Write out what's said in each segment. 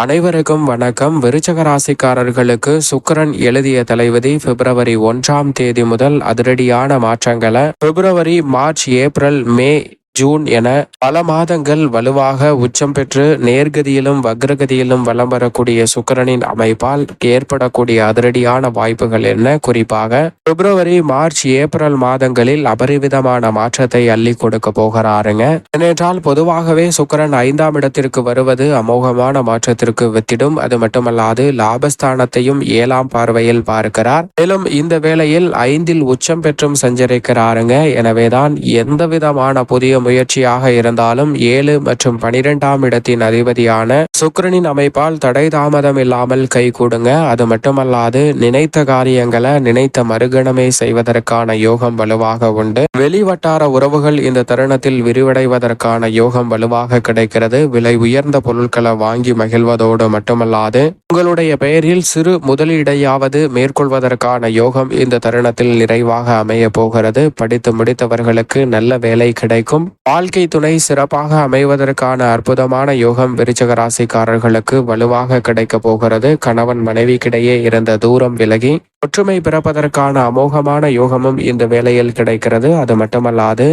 அனைவருக்கும் வணக்கம். விருச்சக ராசிக்காரர்களுக்கு சுக்கிரன் எழுதிய தலைவிதி February 1 முதல் அதிரடியான மாற்றங்களை February, March, April, May, June என பல மாதங்கள் வலுவாக உச்சம் பெற்று நேர்கதியிலும் வக்ரகதியிலும் வலம் வரக்கூடிய சுக்கிரனின் அமைப்பால் ஏற்படக்கூடிய அதிரடியான வாய்ப்புகள் என்ன? குறிப்பாக February, March, April மாதங்களில் அபரிவிதமான மாற்றத்தை அள்ளி கொடுக்க போகிறாருங்க. ஏனென்றால் பொதுவாகவே சுக்கிரன் 5ஆம் இடத்திற்கு வருவது அமோகமான மாற்றத்திற்கு வித்திடும். அது மட்டுமல்லாது லாபஸ்தானத்தையும் 7ஆம் பார்வையில் பார்க்கிறார். மேலும் இந்த வேளையில் 5இல் உச்சம் பெற்றும் சஞ்சரிக்கிறாருங்க. எனவேதான் எந்த விதமான புதிய முயற்சியாக இருந்தாலும் 7 மற்றும் 12ஆம் இடத்தின் அதிபதியான சுக்கிரனின் அமைப்பால் தடை தாமதம் இல்லாமல் கைகூடுங்க. அது மட்டுமல்லாது நினைத்த காரியங்களை நினைத்த மறுகணமே செய்வதற்கான யோகம் வலுவாக உண்டு. வெளிவட்டார உறவுகள் இந்த தருணத்தில் விரிவடைவதற்கான யோகம் வலுவாக கிடைக்கிறது. விலை உயர்ந்த பொருட்களை வாங்கி மகிழ்வதோடு மட்டுமல்லாது உங்களுடைய பெயரில் சிறு முதலீடையாவது மேற்கொள்வதற்கான யோகம் இந்த தருணத்தில் நிறைவாக அமைய போகிறது. படித்து முடித்தவர்களுக்கு நல்ல வேலை கிடைக்கும். வாழ்க்கை துணை சிறப்பாக அமைவதற்கான அற்புதமான யோகம் விருச்சிக ராசிக்காரர்களுக்கு வலுவாக கிடைக்க போகிறது. கணவன் மனைவிக்கிடையே இருந்த தூரம் விலகி ஒற்றுமை பிறப்பதற்கான அமோகமான யோகமும் இந்த வேளையில் கிடைக்கிறது. அது மட்டுமல்லாது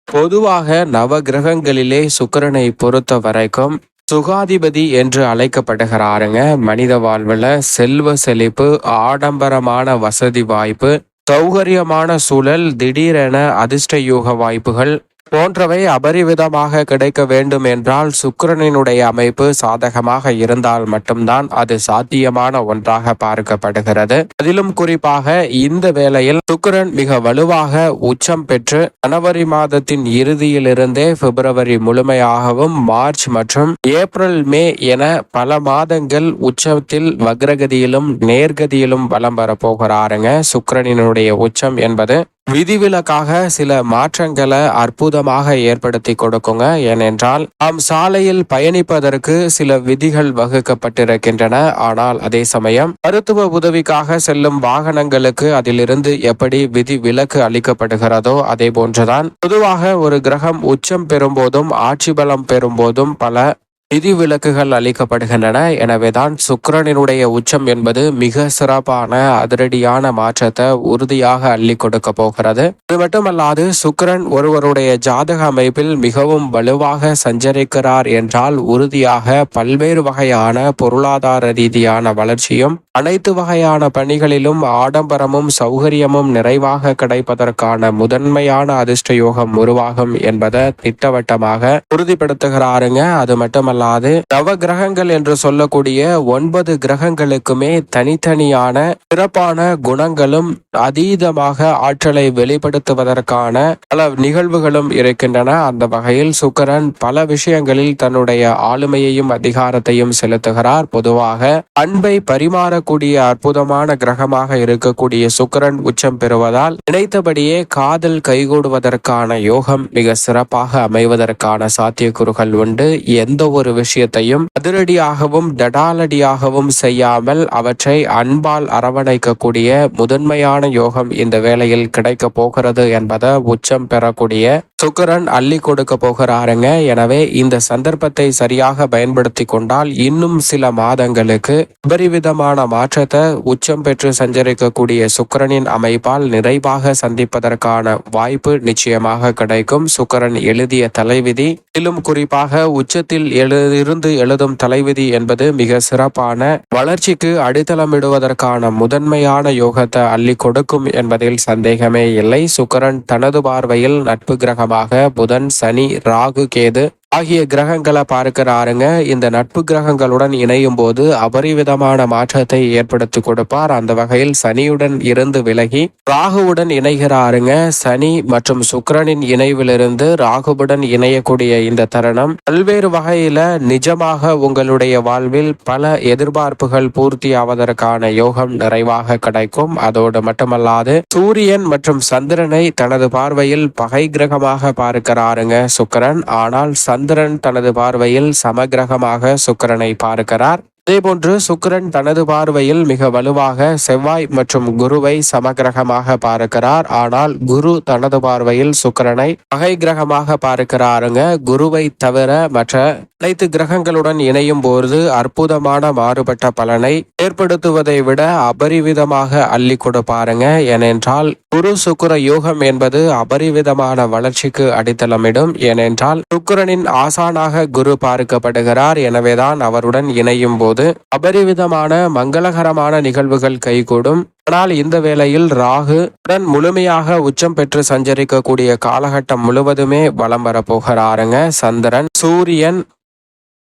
பொதுவாக நவ கிரகங்களிலே சுக்கிரனை பொறுத்த வரைக்கும் சுகாதிபதி என்று அழைக்கப்படுகிறாருங்க. மனித வாழ்வுல செல்வ செழிப்பு, ஆடம்பரமான வசதி வாய்ப்பு, சௌகரியமான சூழல், திடீரென அதிர்ஷ்ட யோக வாய்ப்புகள் போன்றவை அபரிவிதமாக கிடைக்க வேண்டும் என்றால் சுக்கிரனினுடைய அமைப்பு சாதகமாக இருந்தால் மட்டும்தான் அது சாத்தியமான ஒன்றாக பார்க்கப்படுகிறது. அதிலும் குறிப்பாக இந்த வேளையில் சுக்கிரன் மிக வலுவாக உச்சம் பெற்று ஜனவரி மாதத்தின் இறுதியிலிருந்தே பிப்ரவரி முழுமையாகவும் மார்ச் மற்றும் ஏப்ரல், மே என பல மாதங்கள் உச்சத்தில் வக்ரகதியிலும் நேர்கதியிலும் வலம் வரப்போகிறாருங்க. சுக்கிரனினுடைய உச்சம் என்பது விதிவிலக்காக சில மாற்றங்களை அற்புதமாக ஏற்படுத்தி கொடுக்குங்க. ஏனென்றால் நாம் சாலையில் பயணிப்பதற்கு சில விதிகள் வகுக்கப்பட்டிருக்கின்றன. ஆனால் அதே சமயம் மருத்துவ உதவிக்காக செல்லும் வாகனங்களுக்கு அதிலிருந்து எப்படி விதி விலக்கு அளிக்கப்படுகிறதோ அதே போன்றுதான் பொதுவாக ஒரு கிரகம் உச்சம் பெறும்போதும் ஆட்சி பலம் பெறும்போதும் பல விதிவிலக்குகள் அளிக்கப்படுகின்றன. எனவேதான் சுக்கிரனினுடைய உச்சம் என்பது மிக சிறப்பான அதிரடியான மாற்றத்தை உறுதியாக அள்ளி கொடுக்க போகிறது. அது மட்டுமல்லாது சுக்கிரன் ஒருவருடைய ஜாதக அமைப்பில் மிகவும் வலுவாக சஞ்சரிக்கிறார் என்றால் உறுதியாக பல்வேறு வகையான பொருளாதார ரீதியான வளர்ச்சியும் அனைத்து வகையான பணிகளிலும் ஆடம்பரமும் சௌகரியமும் நிறைவாக கிடைப்பதற்கான முதன்மையான அதிர்ஷ்ட யோகம் உருவாகும் என்பதை திட்டவட்டமாக உறுதிப்படுத்துகிறாருங்க. அது மட்டுமல்ல நவ கிரகங்கள் என்று சொல்லக்கூடிய 9 கிரகங்களுக்குமே தனித்தனியான சிறப்பான குணங்களும் அதீதமாக ஆற்றலை வெளிப்படுத்துவதற்கான பல நிகழ்வுகளும் இருக்கின்றன. அந்த வகையில் சுக்கிரன் பல விஷயங்களில் தன்னுடைய ஆளுமையையும் அதிகாரத்தையும் செலுத்துகிறார். பொதுவாக அன்பை பரிமாறக்கூடிய அற்புதமான கிரகமாக இருக்கக்கூடிய சுக்கிரன் உச்சம் பெறுவதால் நினைத்தபடியே காதல் கைகூடுவதற்கான யோகம் மிக சிறப்பாக அமைவதற்கான சாத்தியக்கூறுகள் உண்டு. எந்த ஒரு விஷயத்தையும் அதிரடியாகவும் தடாலடியாகவும் செய்யாமல் அவற்றை அன்பால் அரவணைக்கக்கூடிய முதன்மையான யோகம் இந்த வேளையில் கிடைக்க போகிறது என்பதை உச்சம் பெறக்கூடிய சுக்கிரன் அள்ளி கொடுக்க போகிறாருங்க. எனவே இந்த சந்தர்ப்பத்தை சரியாக பயன்படுத்தி கொண்டால் இன்னும் சில மாதங்களுக்கு அபரிவிதமான மாற்றத்தை உச்சம் பெற்று சஞ்சரிக்கக்கூடிய சுக்கிரனின் அமைப்பால் நிறைவாக சந்திப்பதற்கான வாய்ப்பு நிச்சயமாக கிடைக்கும். சுக்கிரன் எழுதிய தலைவிதி குறிப்பாக உச்சத்தில் இருந்து எழுதும் தலைவிதி என்பது மிக சிறப்பான வளர்ச்சிக்கு அடித்தளமிடுவதற்கான முதன்மையான யோகத்தை அள்ளி கொடுக்கும் என்பதில் சந்தேகமே இல்லை. சுக்கிரன் தனது பார்வையில் நட்பு கிரகமாக புதன், சனி, ராகு, கேது ஆகிய கிரகங்களை பார்க்கிறாருங்க. இந்த நட்பு கிரகங்களுடன் இணையும் போது அபரிவிதமான மாற்றத்தை ஏற்படுத்தி கொடுப்பார். அந்த வகையில் சனியுடன் இருந்து விலகி ராகுவுடன் இணைகிறாருங்க. சனி மற்றும் சுக்கிரனின் இணைவிலிருந்து ராகுவுடன் இணையக்கூடிய இந்த தருணம் பல்வேறு வகையில நிஜமாக உங்களுடைய வாழ்வில் பல எதிர்பார்ப்புகள் பூர்த்தி ஆவதற்கான யோகம் நிறைவாக கிடைக்கும். அதோடு மட்டுமல்லாது சூரியன் மற்றும் சந்திரனை தனது பார்வையில் பகை கிரகமாக பார்க்கிறாருங்க சுக்கிரன். ஆனால் சந்திரன் தனது பார்வையில் சமகிரகமாக சுக்கிரனை பார்க்கிறார். அதேபோன்று சுக்கிரன் தனது பார்வையில் மிக வலுவாக செவ்வாய் மற்றும் குருவை சமகிரகமாக பார்க்கிறார். ஆனால் குரு தனது பார்வையில் சுக்கிரனை பகை கிரகமாக பார்க்கிறாருங்க. குருவை தவிர மற்ற அனைத்து கிரகங்களுடன் இணையும் போது அற்புதமான மாறுபட்ட பலனை ஏற்படுத்துவதை விட அபரிவிதமாக அள்ளி கொடுப்பாருங்க. ஏனென்றால் குரு சுக்கிர யோகம் என்பது அபரிவிதமான வளர்ச்சிக்கு அடித்தளமிடும். ஏனென்றால் சுக்கிரனின் ஆசானாக குரு பார்க்கப்படுகிறார். எனவேதான் அவருடன் இணையும் போது அபரிவிதமான மங்களகரமான நிகழ்வுகள் கைகூடும். ஆனால் இந்த வேளையில் ராகு உடன் முழுமையாக உச்சம் பெற்று சஞ்சரிக்கக்கூடிய காலகட்டம் முழுவதுமே வலம் வரப்போகிறாருங்க. சந்திரன், சூரியன்,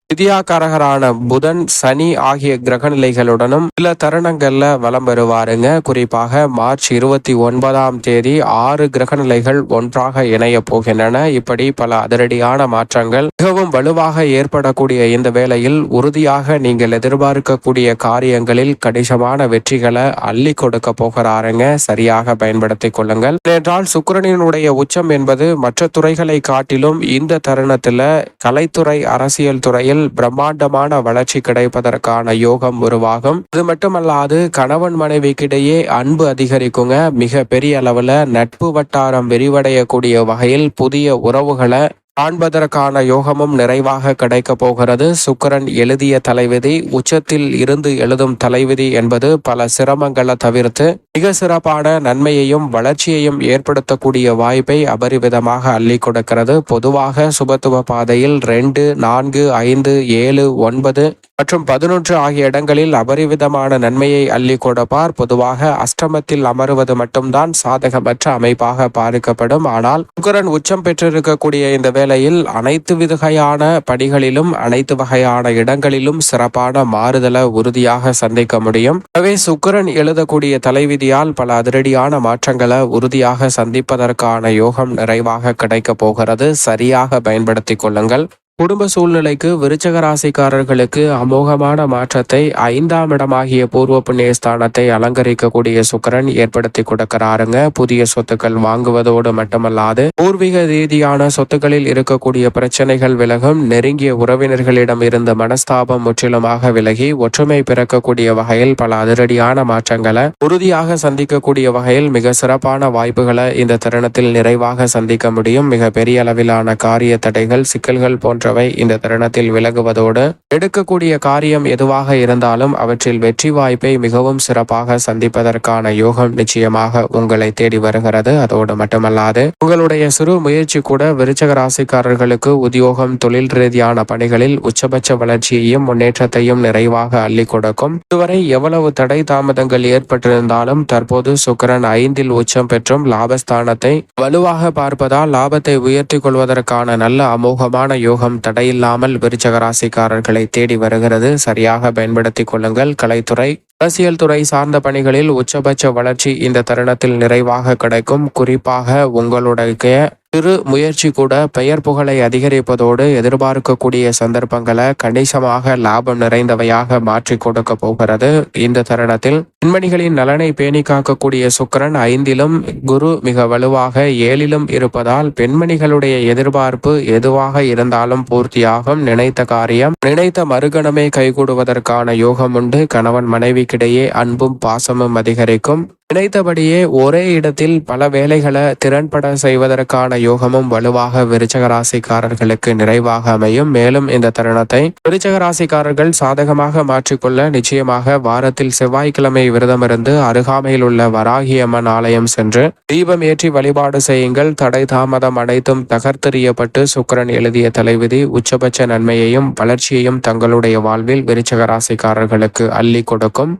விதியாக்காரகரான புதன், சனி ஆகிய கிரகநிலைகளுடனும் சில தருணங்கள்ல வலம் வருவாருங்க. குறிப்பாக மார்ச் 29ஆம் தேதி 6 கிரகநிலைகள் ஒன்றாக இணைய போகின்றன. இப்படி பல அதிரடியான மாற்றங்கள் மிகவும் வலுவாக ஏற்படக்கூடிய இந்த வேளையில் உறுதியாக நீங்கள் எதிர்பார்க்கக்கூடிய காரியங்களில் கணிசமான வெற்றிகளை அள்ளி கொடுக்க போகிறாருங்க. சரியாக பயன்படுத்திக் கொள்ளுங்கள். ஏனென்றால் சுக்கிரனினுடைய உச்சம் என்பது மற்ற துறைகளை காட்டிலும் இந்த தருணத்துல கலைத்துறை, அரசியல் துறையில் பிரம்மாண்டமான வளர்ச்சி கிடைப்பதற்கான யோகம் உருவாகும். இது மட்டுமல்லாது கணவன் மனைவிக்கிடையே அன்பு அதிகரிக்குங்க. மிக பெரிய அளவுல நட்பு வட்டாரம் விரிவடையக்கூடிய வகையில் புதிய உறவுகளை காண்பதற்கான யோகமும் நிறைவாக கிடைக்க போகிறது. சுக்கிரன் எழுதிய தலைவிதி உச்சத்தில் இருந்து எழுதும் தலைவிதி என்பது பல சிரமங்களை தவிர்த்து மிக சிறப்பான நன்மையையும் வளர்ச்சியையும் ஏற்படுத்தக்கூடிய வாய்ப்பை அபரிவிதமாக அள்ளி கொடுக்கிறது. பொதுவாக சுபத்துவ பாதையில் 2, 4, 5, 7, 9 மற்றும் 11 ஆகிய இடங்களில் அபரிவிதமான நன்மையை அள்ளி கொடுப்பார். பொதுவாக அஷ்டமத்தில் அமருவது மட்டும்தான் சாதகமற்ற அமைப்பாக பார்க்கப்படும். ஆனால் சுக்கிரன் உச்சம் பெற்றிருக்கக்கூடிய இந்த வேளையில் அனைத்து வகையான படிகளிலும் அனைத்து வகையான இடங்களிலும் சிறப்பான மாறுதலை உறுதியாக சந்திக்க முடியும். எனவே சுக்கிரன் எழுதக்கூடிய தலைவிதியால் பல அதிரடியான மாற்றங்களை உறுதியாக சந்திப்பதற்கான யோகம் நிறைவாக கிடைக்க போகிறது. சரியாக பயன்படுத்திக் கொள்ளுங்கள். குடும்ப சூழ்நிலைக்கு விருச்சக ராசிக்காரர்களுக்கு அமோகமான மாற்றத்தை 5ஆம் இடமாகிய பூர்வ புண்ணிய ஸ்தானத்தை அலங்கரிக்கக்கூடிய சுக்கிரன் ஏற்படுத்தி கொடுக்கிறாருங்க. புதிய சொத்துக்கள் வாங்குவதோடு மட்டுமல்லாது பூர்வீக ரீதியான சொத்துக்களில் இருக்கக்கூடிய பிரச்சனைகள் விலகும். நெருங்கிய உறவினர்களிடம் இருந்த மனஸ்தாபம் முற்றிலுமாக விலகி ஒற்றுமை பிறக்கக்கூடிய வகையில் பல அதிரடியான மாற்றங்களை உறுதியாக சந்திக்கக்கூடிய வகையில் மிக சிறப்பான வாய்ப்புகளை இந்த தருணத்தில் நிறைவாக சந்திக்க முடியும். மிக பெரிய அளவிலான காரிய தடைகள், சிக்கல்கள் போன்ற இந்த தருணத்தில் விலகுவதோடு எடுக்கக்கூடிய காரியம் எதுவாக இருந்தாலும் அவற்றில் வெற்றி வாய்ப்பை மிகவும் சிறப்பாக சந்திப்பதற்கான யோகம் நிச்சயமாக உங்களை தேடி வருகிறது. அதோடு மட்டுமல்லாது உங்களுடைய சிறு முயற்சி கூட விருச்சக ராசிக்காரர்களுக்கு உத்தியோகம், தொழில் ரீதியான பணிகளில் உச்சபட்ச வளர்ச்சியையும் முன்னேற்றத்தையும் நிறைவாக அள்ளி கொடுக்கும். இதுவரை எவ்வளவு தடை தாமதங்கள் ஏற்பட்டிருந்தாலும் தற்போது சுக்கிரன் 5இல் உச்சம் பெற்றும் லாபஸ்தானத்தை வலுவாக பார்ப்பதால் லாபத்தை உயர்த்தி கொள்வதற்கான நல்ல அமோகமான யோகம் தடையில்லாமல் விருச்சக ராசிக்காரர்களை தேடி வருகிறது. சரியாக பயன்படுத்திக் கொள்ளுங்கள். கலைத்துறை, அரசியல் துறை சார்ந்த பணிகளில் உச்சபட்ச வளர்ச்சி இந்த தருணத்தில் நிறைவாக கிடைக்கும். குறிப்பாக உங்களுடைய சிறு முயற்சி கூட பெயர் புகழை அதிகரிப்பதோடு எதிர்பார்க்கக்கூடிய சந்தர்ப்பங்களை கணிசமாக லாபம் நிறைந்தவையாக மாற்றி கொடுக்க போகிறது. இந்த தருணத்தில் பெண்மணிகளின் நலனை பேணி காக்கக்கூடிய சுக்கிரன் 5இலும், குரு மிக வலுவாக 7இலும் இருப்பதால் பெண்மணிகளுடைய எதிர்பார்ப்பு எதுவாக இருந்தாலும் பூர்த்தியாகும். நினைத்த காரியம் நினைத்த மறுகணமே கைகூடுவதற்கான யோகம் உண்டு. கணவன் மனைவிக்கிடையே அன்பும் பாசமும் அதிகரிக்கும். நினைத்தபடியே ஒரே இடத்தில் பல வேலைகளை திறன்பட செய்வதற்கான யோகமும் வலுவாக விருச்சக ராசிக்காரர்களுக்கு நிறைவாக அமையும். மேலும் இந்த தருணத்தை விருச்சக ராசிக்காரர்கள் சாதகமாக மாற்றிக்கொள்ள நிச்சயமாக வாரத்தில் செவ்வாய்க்கிழமை விரதமிருந்து அருகாமையில் உள்ள வராகி அம்மன் ஆலயம் சென்று தீபம் ஏற்றி வழிபாடு செய்யுங்கள். தடை தாமதம் அனைத்தும் தகர்த்தெறியப்பட்டு சுக்கிரன் எழுதிய தலைவிதி உச்சபட்ச நன்மையையும் வளர்ச்சியையும் தங்களுடைய வாழ்வில் விருச்சக ராசிக்காரர்களுக்கு அள்ளி கொடுக்கும்.